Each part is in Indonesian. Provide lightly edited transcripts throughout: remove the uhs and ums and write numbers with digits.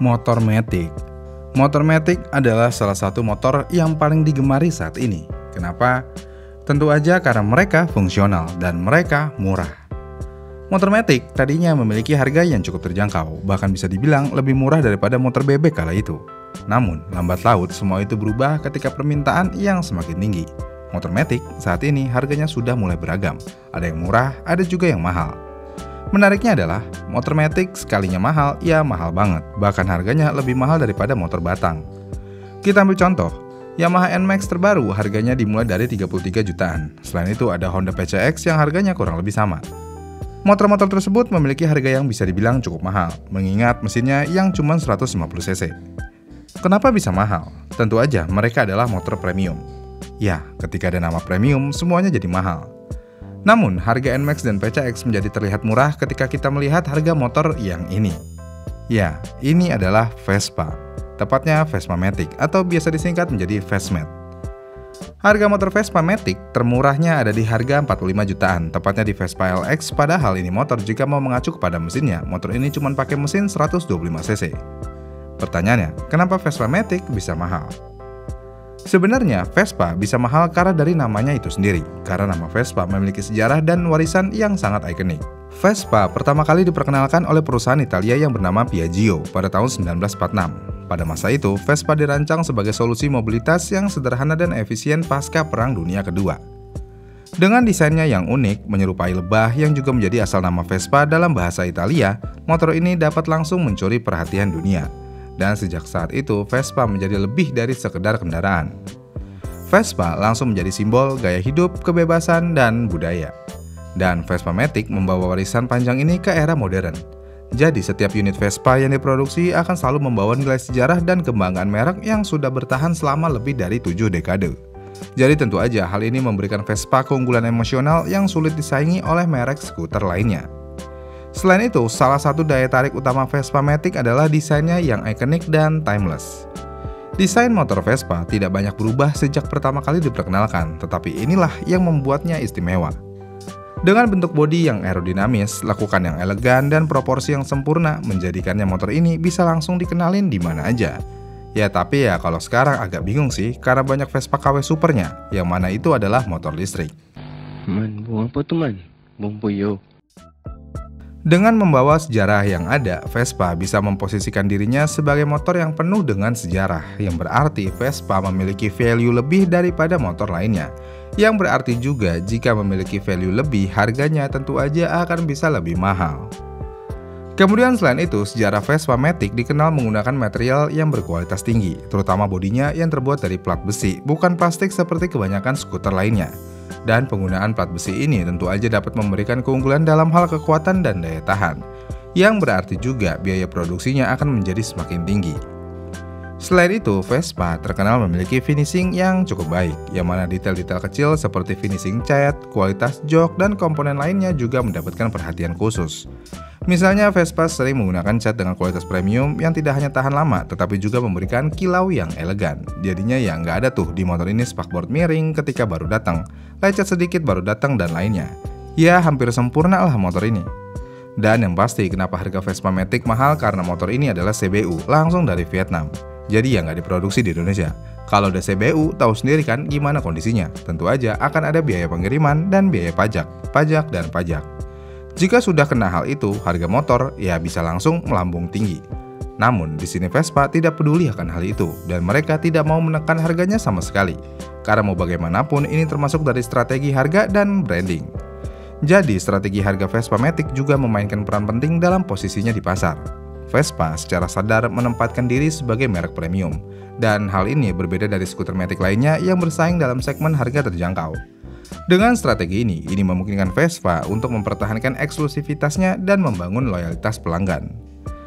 Motor Matic. Motor Matic adalah salah satu motor yang paling digemari saat ini. Kenapa? Tentu aja karena mereka fungsional dan mereka murah. Motor Matic tadinya memiliki harga yang cukup terjangkau, bahkan bisa dibilang lebih murah daripada motor bebek kala itu. Namun, lambat laun semua itu berubah ketika permintaan yang semakin tinggi. Motor Matic saat ini harganya sudah mulai beragam. Ada yang murah, ada juga yang mahal. Menariknya adalah, motor Matic sekalinya mahal, ya mahal banget. Bahkan harganya lebih mahal daripada motor batang. Kita ambil contoh, Yamaha NMAX terbaru harganya dimulai dari 33 jutaan. Selain itu ada Honda PCX yang harganya kurang lebih sama. Motor-motor tersebut memiliki harga yang bisa dibilang cukup mahal, mengingat mesinnya yang cuma 150 cc. Kenapa bisa mahal? Tentu aja mereka adalah motor premium. Ya, ketika ada nama premium, semuanya jadi mahal. Namun, harga NMAX dan PCX menjadi terlihat murah ketika kita melihat harga motor yang ini. Ya, ini adalah Vespa. Tepatnya Vespa Matic atau biasa disingkat menjadi Vesmat. Harga motor Vespa Matic termurahnya ada di harga 45 jutaan, tepatnya di Vespa LX, padahal ini motor jika mau mengacu kepada mesinnya, motor ini cuma pakai mesin 125 cc. Pertanyaannya, kenapa Vespa Matic bisa mahal? Sebenarnya Vespa bisa mahal karena dari namanya itu sendiri, karena nama Vespa memiliki sejarah dan warisan yang sangat ikonik. Vespa pertama kali diperkenalkan oleh perusahaan Italia yang bernama Piaggio pada tahun 1946. Pada masa itu, Vespa dirancang sebagai solusi mobilitas yang sederhana dan efisien pasca Perang Dunia Kedua. Dengan desainnya yang unik, menyerupai lebah yang juga menjadi asal nama Vespa dalam bahasa Italia, motor ini dapat langsung mencuri perhatian dunia. Dan sejak saat itu, Vespa menjadi lebih dari sekedar kendaraan. Vespa langsung menjadi simbol gaya hidup, kebebasan, dan budaya. Dan Vespa Matic membawa warisan panjang ini ke era modern. Jadi setiap unit Vespa yang diproduksi akan selalu membawa nilai sejarah dan kebanggaan merek yang sudah bertahan selama lebih dari 7 dekade. Jadi tentu aja hal ini memberikan Vespa keunggulan emosional yang sulit disaingi oleh merek skuter lainnya. Selain itu, salah satu daya tarik utama Vespa Matic adalah desainnya yang ikonik dan timeless. Desain motor Vespa tidak banyak berubah sejak pertama kali diperkenalkan, tetapi inilah yang membuatnya istimewa. Dengan bentuk bodi yang aerodinamis, lekukan yang elegan, dan proporsi yang sempurna, menjadikannya motor ini bisa langsung dikenalin di mana aja. Ya tapi ya kalau sekarang agak bingung sih, karena banyak Vespa KW supernya, yang mana itu adalah motor listrik. Man, buang apa tuh man? Buang puyo. Dengan membawa sejarah yang ada, Vespa bisa memposisikan dirinya sebagai motor yang penuh dengan sejarah, yang berarti Vespa memiliki value lebih daripada motor lainnya. Yang berarti juga jika memiliki value lebih, harganya tentu aja akan bisa lebih mahal. Kemudian selain itu, sejarah Vespa Matic dikenal menggunakan material yang berkualitas tinggi, terutama bodinya yang terbuat dari plat besi, bukan plastik seperti kebanyakan skuter lainnya. Dan penggunaan plat besi ini tentu aja dapat memberikan keunggulan dalam hal kekuatan dan daya tahan, yang berarti juga biaya produksinya akan menjadi semakin tinggi. Selain itu, Vespa terkenal memiliki finishing yang cukup baik, yang mana detail-detail kecil seperti finishing cat, kualitas jok, dan komponen lainnya juga mendapatkan perhatian khusus. Misalnya, Vespa sering menggunakan cat dengan kualitas premium yang tidak hanya tahan lama, tetapi juga memberikan kilau yang elegan. Jadinya ya nggak ada tuh di motor ini spakbor miring ketika baru datang, lecet sedikit baru datang, dan lainnya. Ya, hampir sempurna lah motor ini. Dan yang pasti, kenapa harga Vespa Matic mahal karena motor ini adalah CBU, langsung dari Vietnam. Jadi ya nggak diproduksi di Indonesia. Kalau udah CBU, tahu sendiri kan gimana kondisinya. Tentu aja akan ada biaya pengiriman dan biaya pajak, dan pajak. Jika sudah kena hal itu, harga motor ya bisa langsung melambung tinggi. Namun di sini Vespa tidak peduli akan hal itu dan mereka tidak mau menekan harganya sama sekali. Karena mau bagaimanapun ini termasuk dari strategi harga dan branding. Jadi strategi harga Vespa Matic juga memainkan peran penting dalam posisinya di pasar. Vespa secara sadar menempatkan diri sebagai merek premium, dan hal ini berbeda dari skuter Matic lainnya yang bersaing dalam segmen harga terjangkau. Dengan strategi ini memungkinkan Vespa untuk mempertahankan eksklusivitasnya dan membangun loyalitas pelanggan.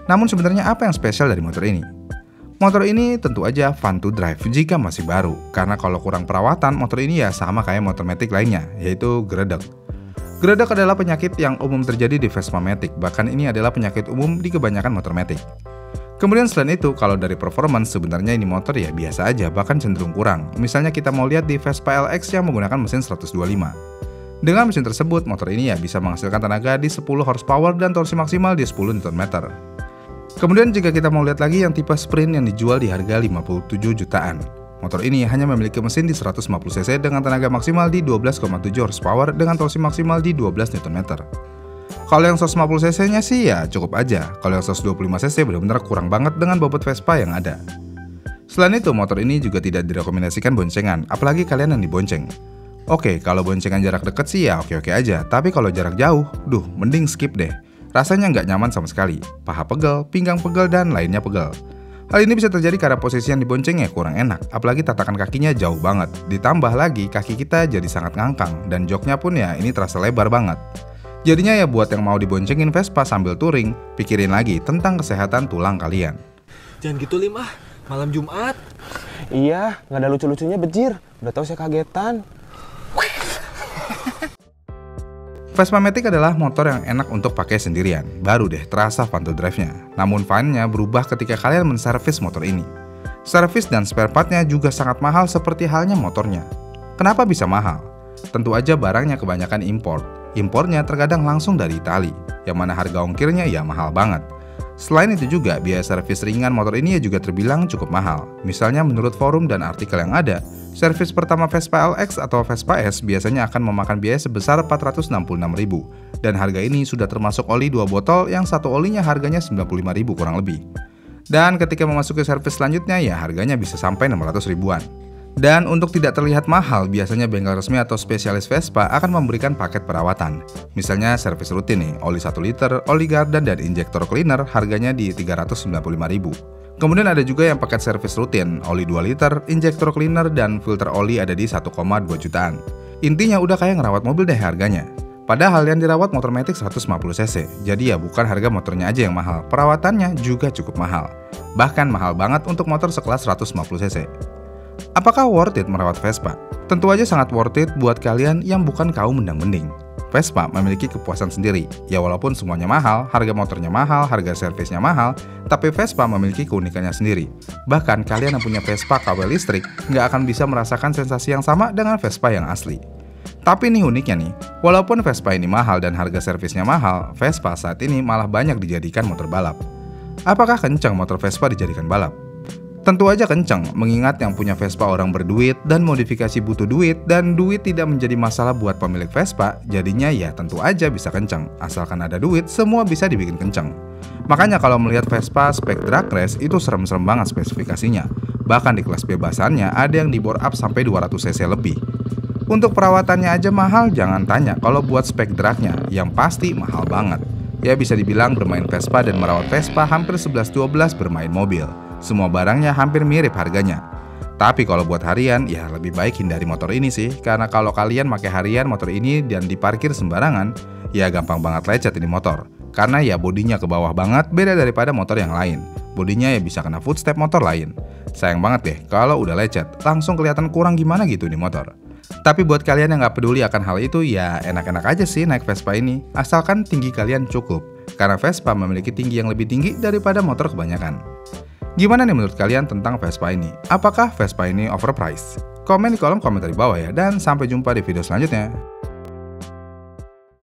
Namun sebenarnya apa yang spesial dari motor ini? Motor ini tentu aja fun to drive jika masih baru, karena kalau kurang perawatan motor ini ya sama kayak motor Matic lainnya, yaitu gredeg. Gredeg adalah penyakit yang umum terjadi di Vespa Matic, bahkan ini adalah penyakit umum di kebanyakan motor Matic. Kemudian selain itu, kalau dari performance sebenarnya ini motor ya biasa aja, bahkan cenderung kurang. Misalnya kita mau lihat di Vespa LX yang menggunakan mesin 125. Dengan mesin tersebut, motor ini ya bisa menghasilkan tenaga di 10 horsepower dan torsi maksimal di 10 Nm. Kemudian jika kita mau lihat lagi yang tipe Sprint yang dijual di harga 57 jutaan. Motor ini hanya memiliki mesin di 150 cc dengan tenaga maksimal di 12,7 horsepower dengan torsi maksimal di 12 Nm. Kalau yang 150 cc nya sih ya cukup aja, kalau yang 125 cc benar-benar kurang banget dengan bobot Vespa yang ada. Selain itu, motor ini juga tidak direkomendasikan boncengan, apalagi kalian yang dibonceng. Oke, kalau boncengan jarak dekat sih ya oke-oke aja, tapi kalau jarak jauh, mending skip deh. Rasanya nggak nyaman sama sekali, paha pegel, pinggang pegel, dan lainnya pegel. Hal ini bisa terjadi karena posisi yang diboncengnya kurang enak, apalagi tatakan kakinya jauh banget. Ditambah lagi kaki kita jadi sangat ngangkang, dan joknya pun ya ini terasa lebar banget. Jadinya ya buat yang mau diboncengin Vespa sambil touring, pikirin lagi tentang kesehatan tulang kalian. Jangan gitu Lim ah, malam Jumat. Iya, nggak ada lucu-lucunya bejir. Udah tahu saya kagetan. Vespa Matic adalah motor yang enak untuk pakai sendirian, baru deh terasa fun to drive-nya. Namun fun-nya berubah ketika kalian menservis motor ini. Servis dan spare part-nya juga sangat mahal seperti halnya motornya. Kenapa bisa mahal? Tentu aja barangnya kebanyakan import. Impornya terkadang langsung dari Italia, yang mana harga ongkirnya ya mahal banget. Selain itu juga, biaya servis ringan motor ini ya juga terbilang cukup mahal. Misalnya menurut forum dan artikel yang ada, servis pertama Vespa LX atau Vespa S biasanya akan memakan biaya sebesar 466.000, dan harga ini sudah termasuk oli 2 botol yang satu olinya harganya 95.000 kurang lebih. Dan ketika memasuki servis selanjutnya ya harganya bisa sampai 600 ribuan. Dan untuk tidak terlihat mahal, biasanya bengkel resmi atau spesialis Vespa akan memberikan paket perawatan. Misalnya servis rutin nih, oli 1 liter, oli gardan, dan injektor cleaner harganya di 395.000. Kemudian ada juga yang paket servis rutin, oli 2 liter, injektor cleaner, dan filter oli ada di 1,2 jutaan. Intinya udah kayak ngerawat mobil deh harganya. Padahal yang dirawat motor Matic 150 cc, jadi ya bukan harga motornya aja yang mahal, perawatannya juga cukup mahal. Bahkan mahal banget untuk motor sekelas 150 cc. Apakah worth it merawat Vespa? Tentu aja sangat worth it buat kalian yang bukan kaum mendang-mending. Vespa memiliki kepuasan sendiri. Ya walaupun semuanya mahal, harga motornya mahal, harga servisnya mahal, tapi Vespa memiliki keunikannya sendiri. Bahkan kalian yang punya Vespa KW listrik nggak akan bisa merasakan sensasi yang sama dengan Vespa yang asli. Tapi nih uniknya nih, walaupun Vespa ini mahal dan harga servisnya mahal, Vespa saat ini malah banyak dijadikan motor balap. Apakah kencang motor Vespa dijadikan balap? Tentu aja kencang, mengingat yang punya Vespa orang berduit dan modifikasi butuh duit, dan duit tidak menjadi masalah buat pemilik Vespa, jadinya ya tentu aja bisa kencang. Asalkan ada duit, semua bisa dibikin kencang. Makanya kalau melihat Vespa spek drag race itu serem-serem banget spesifikasinya. Bahkan di kelas bebasannya ada yang di bore up sampai 200 cc lebih. Untuk perawatannya aja mahal, jangan tanya kalau buat spek dragnya, yang pasti mahal banget. Ya bisa dibilang bermain Vespa dan merawat Vespa hampir 11-12 bermain mobil. Semua barangnya hampir mirip harganya. Tapi kalau buat harian, ya lebih baik hindari motor ini sih. Karena kalau kalian pakai harian motor ini dan diparkir sembarangan, ya gampang banget lecet ini motor. Karena ya bodinya ke bawah banget, beda daripada motor yang lain. Bodinya ya bisa kena footstep motor lain. Sayang banget deh, kalau udah lecet, langsung kelihatan kurang gimana gitu nih motor. Tapi buat kalian yang nggak peduli akan hal itu, ya enak-enak aja sih naik Vespa ini. Asalkan tinggi kalian cukup. Karena Vespa memiliki tinggi yang lebih tinggi daripada motor kebanyakan. Gimana nih menurut kalian tentang Vespa ini? Apakah Vespa ini overpriced? Komen di kolom komentar di bawah ya, dan sampai jumpa di video selanjutnya.